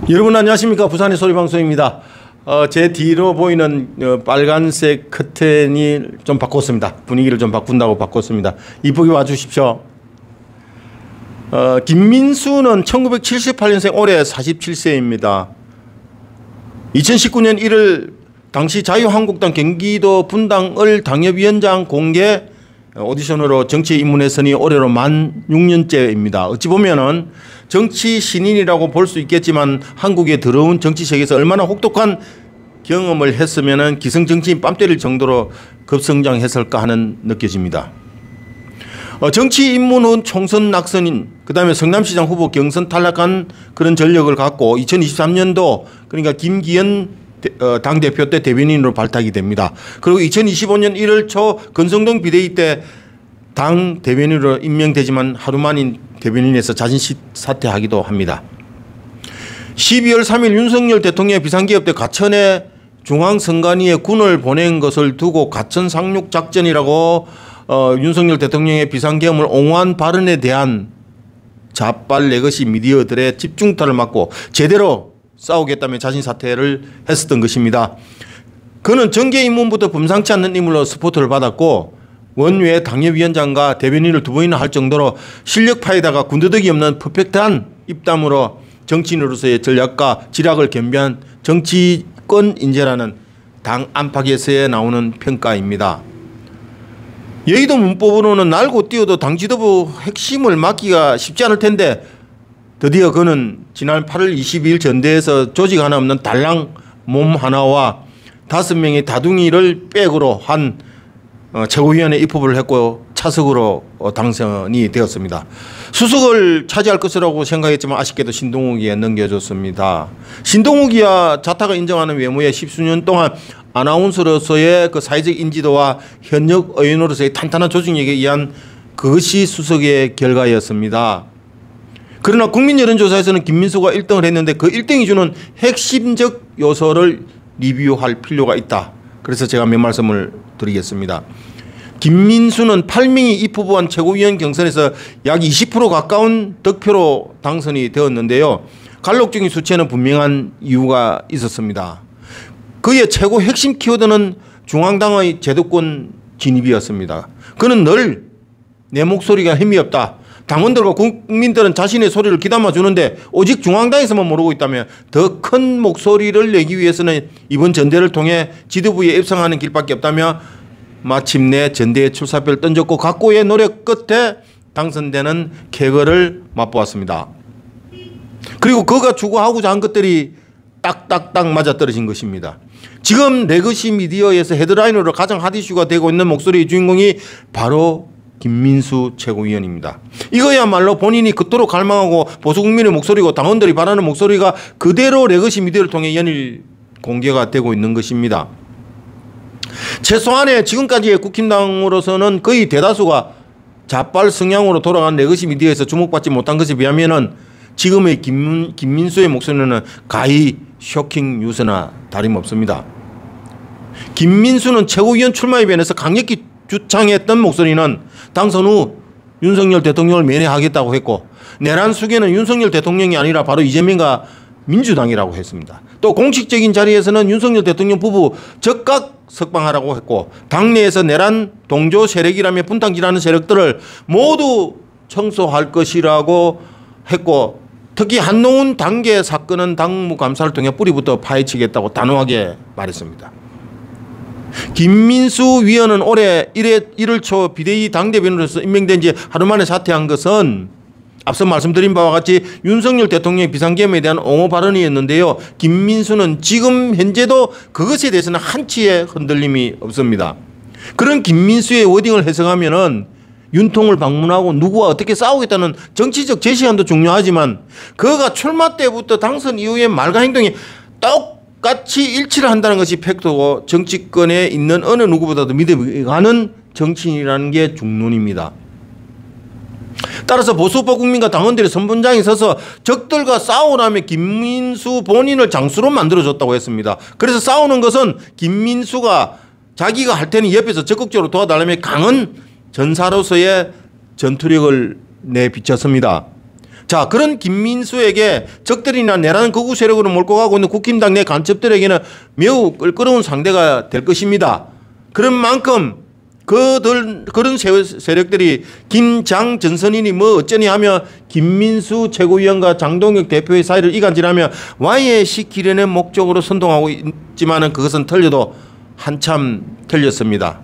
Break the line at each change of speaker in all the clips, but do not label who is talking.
여러분 안녕하십니까. 부산의 소리방송입니다. 제 뒤로 보이는 빨간색 커튼이 좀 바꿨습니다. 분위기를 좀 바꾼다고 바꿨습니다. 이쁘게 와주십시오. 김민수는 1978년생 올해 47세입니다. 2019년 1월 당시 자유한국당 경기도 분당을 당협위원장 공개 오디션으로 정치에 입문했으니 올해로 만 6년째입니다. 어찌 보면은 정치 신인이라고 볼 수 있겠지만 한국의 더러운 정치 세계에서 얼마나 혹독한 경험을 했으면은 기성정치인 뺨 때릴 정도로 급성장했을까 하는 느껴집니다. 정치 입문 후 총선 낙선인 그다음에 성남시장 후보 경선 탈락한 그런 전력을 갖고 2023년도 그러니까 김기현 당대표 때 대변인으로 발탁이 됩니다. 그리고 2025년 1월 초 권성동 비대위 때 당 대변인으로 임명되지만 하루 만인 대변인에서 자진 사퇴하기도 합니다. 12월 3일 윤석열 대통령의 비상기업 때 가천에 중앙선관위에 군을 보낸 것을 두고 가천 상륙 작전이라고 윤석열 대통령의 비상계엄을 옹호한 발언에 대한 자빨 레거시 미디어들의 집중타를 맞고 제대로 싸우겠다며 자신 사퇴를 했었던 것입니다. 그는 정계 입문부터 범상치 않는 인물로 스포트를 받았고 원외 당협위원장과 대변인을 두 번이나 할 정도로 실력파에다가 군더더기 없는 퍼펙트한 입담으로 정치인으로서의 전략과 지략을 겸비한 정치권 인재라는 당 안팎에서의 나오는 평가입니다. 여의도 문법으로는 날고 뛰어도 당 지도부 핵심을 맡기가 쉽지 않을 텐데 드디어 그는 지난 8월 22일 전대에서 조직 하나 없는 달랑 몸 하나와 5명의 다둥이를 백으로 한 최고위원회 입후보를 했고 차석으로 당선이 되었습니다. 수석을 차지할 것이라고 생각했지만 아쉽게도 신동욱이에 넘겨줬습니다. 신동욱이야 자타가 인정하는 외모에 십수년 동안 아나운서로서의 그 사회적 인지도와 현역 의원으로서의 탄탄한 조직력에 의한 그것이 수석의 결과였습니다. 그러나 국민 여론조사에서는 김민수가 1등을 했는데 그 1등이 주는 핵심적 요소를 리뷰할 필요가 있다. 그래서 제가 몇 말씀을 드리겠습니다. 김민수는 8명이 입후보한 최고위원 경선에서 약 20% 가까운 득표로 당선이 되었는데요. 갈록적인 수치에는 분명한 이유가 있었습니다. 그의 최고 핵심 키워드는 중앙당의 제도권 진입이었습니다. 그는 늘 내 목소리가 힘이 없다. 당원들과 국민들은 자신의 소리를 귀담아 주는데 오직 중앙당에서만 모르고 있다며 더 큰 목소리를 내기 위해서는 이번 전대를 통해 지도부에 입성하는 길밖에 없다며 마침내 전대에 출사표를 던졌고 각고의 노력 끝에 당선되는 쾌거를 맛보았습니다. 그리고 그가 추구하고자 한 것들이 딱딱딱 맞아떨어진 것입니다. 지금 레거시 미디어에서 헤드라인으로 가장 핫 이슈가 되고 있는 목소리의 주인공이 바로 김민수 최고위원입니다. 이거야말로 본인이 그토록 갈망하고 보수국민의 목소리고 당원들이 바라는 목소리가 그대로 레거시 미디어를 통해 연일 공개가 되고 있는 것입니다. 최소한의 지금까지의 국힘당으로서는 거의 대다수가 좌빨 성향으로 돌아간 레거시 미디어에서 주목받지 못한 것에 비하면 지금의 김민수의 목소리는 가히 쇼킹 뉴스나 다름없습니다. 김민수는 최고위원 출마에 변해서 강력히 주창했던 목소리는 당선 후 윤석열 대통령을 면회하겠다고 했고 내란 수계는 윤석열 대통령이 아니라 바로 이재명과 민주당이라고 했습니다. 또 공식적인 자리에서는 윤석열 대통령 부부 즉각 석방하라고 했고 당내에서 내란 동조 세력이라며 분탕질하는 세력들을 모두 청소할 것이라고 했고 특히 한동훈 단계 사건은 당무감사를 통해 뿌리부터 파헤치겠다고 단호하게 말했습니다. 김민수 위원은 올해 1월 초 비대위 당대변인으로서 임명된 지 하루 만에 사퇴한 것은 앞서 말씀드린 바와 같이 윤석열 대통령의 비상계엄에 대한 옹호 발언이었는데요. 김민수는 지금 현재도 그것에 대해서는 한치의 흔들림이 없습니다. 그런 김민수의 워딩을 해석하면은 윤통을 방문하고 누구와 어떻게 싸우겠다는 정치적 제시안도 중요하지만 그가 출마 때부터 당선 이후의 말과 행동이 똑같이 일치를 한다는 것이 팩트고 정치권에 있는 어느 누구보다도 믿어가는 정치인이라는 게 중론입니다. 따라서 보수파 국민과 당원들이 선분장에 서서 적들과 싸우라며 김민수 본인을 장수로 만들어줬다고 했습니다. 그래서 싸우는 것은 김민수가 자기가 할 테니 옆에서 적극적으로 도와달라며 강한 전사로서의 전투력을 내비쳤습니다. 자, 그런 김민수에게 적들이나 내란 극우 세력으로 몰고 가고 있는 국힘당 내 간첩들에게는 매우 껄끄러운 상대가 될 것입니다. 그런 만큼 그런 세력들이 김장 전선인이 뭐 어쩌니 하며 김민수 최고위원과 장동혁 대표의 사이를 이간질하며 와해시키려는 목적으로 선동하고 있지만은 그것은 틀려도 한참 틀렸습니다.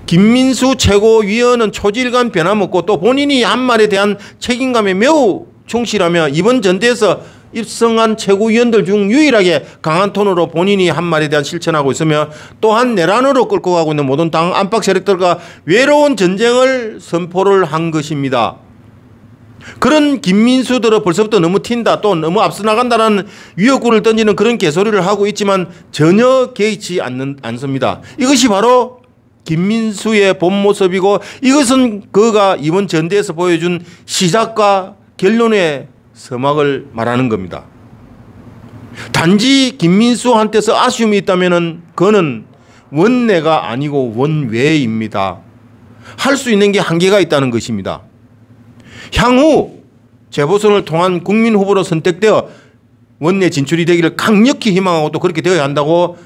김민수 최고위원은 초질간 변함없고 또 본인이 한 말에 대한 책임감에 매우 충실하며 이번 전대에서 입성한 최고위원들 중 유일하게 강한 톤으로 본인이 한 말에 대한 실천하고 있으며 또한 내란으로 끌고 가고 있는 모든 당 안팎 세력들과 외로운 전쟁을 선포를 한 것입니다. 그런 김민수들은 벌써부터 너무 튄다, 또 너무 앞서 나간다라는 위협구를 던지는 그런 개소리를 하고 있지만 전혀 개의치 않습니다. 이것이 바로 김민수의 본 모습이고 이것은 그가 이번 전대에서 보여준 시작과 결론의 서막을 말하는 겁니다. 단지 김민수한테서 아쉬움이 있다면 그는 원내가 아니고 원외입니다. 할 수 있는 게 한계가 있다는 것입니다. 향후 재보선을 통한 국민 후보로 선택되어 원내 진출이 되기를 강력히 희망하고 또 그렇게 되어야 한다고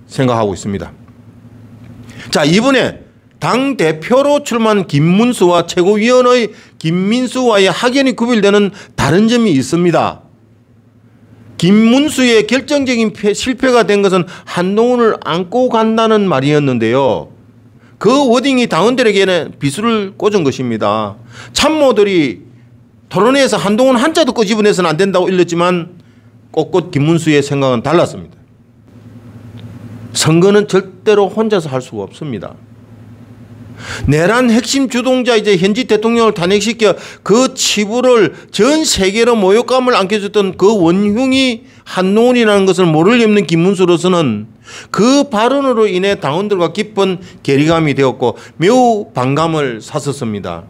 생각하고 있습니다. 자, 이번에 당대표로 출마한 김문수와 최고위원의 김민수와의 확연히 구별되는 다른 점이 있습니다. 김문수의 결정적인 실패가 된 것은 한동훈을 안고 간다는 말이었는데요. 그 워딩이 당원들에게는 비수를 꽂은 것입니다. 참모들이 토론회에서 한동훈 한자도 끄집어내서는 안 된다고 일렀지만 꼿꼿 김문수의 생각은 달랐습니다. 선거는 절대로 혼자서 할 수가 없습니다. 내란 핵심 주동자 이제 현직 대통령을 탄핵시켜 그 치부를 전 세계로 모욕감을 안겨줬던 그 원흉이 한동훈이라는 것을 모를 리 없는 김문수로서는 그 발언으로 인해 당원들과 깊은 괴리감이 되었고 매우 반감을 샀었습니다.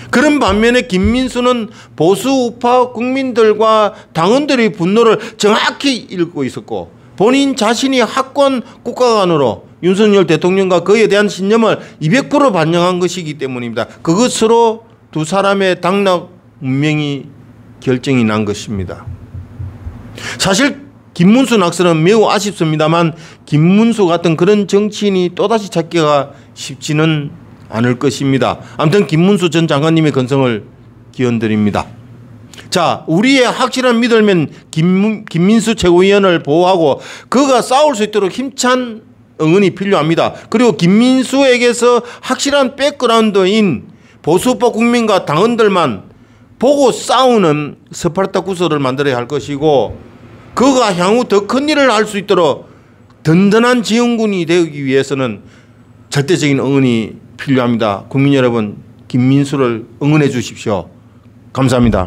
그런 반면에 김민수는 보수 우파 국민들과 당원들의 분노를 정확히 읽고 있었고 본인 자신이 확고한 국가관으로 윤석열 대통령과 그에 대한 신념을 200% 반영한 것이기 때문입니다. 그것으로 두 사람의 당락 운명이 결정이 난 것입니다. 사실 김문수 낙선은 매우 아쉽습니다만 김문수 같은 그런 정치인이 또다시 찾기가 쉽지는 않을 것입니다. 아무튼 김문수 전 장관님의 건성을 기원드립니다. 자, 우리의 확실한 믿음은 김민수 최고위원을 보호하고 그가 싸울 수 있도록 힘찬 응원이 필요합니다. 그리고 김민수에게서 확실한 백그라운드인 보수파 국민과 당원들만 보고 싸우는 스파르타쿠스를 만들어야 할 것이고 그가 향후 더 큰 일을 할 수 있도록 든든한 지원군이 되기 위해서는 절대적인 응원이 필요합니다. 국민 여러분, 김민수를 응원해 주십시오. 감사합니다.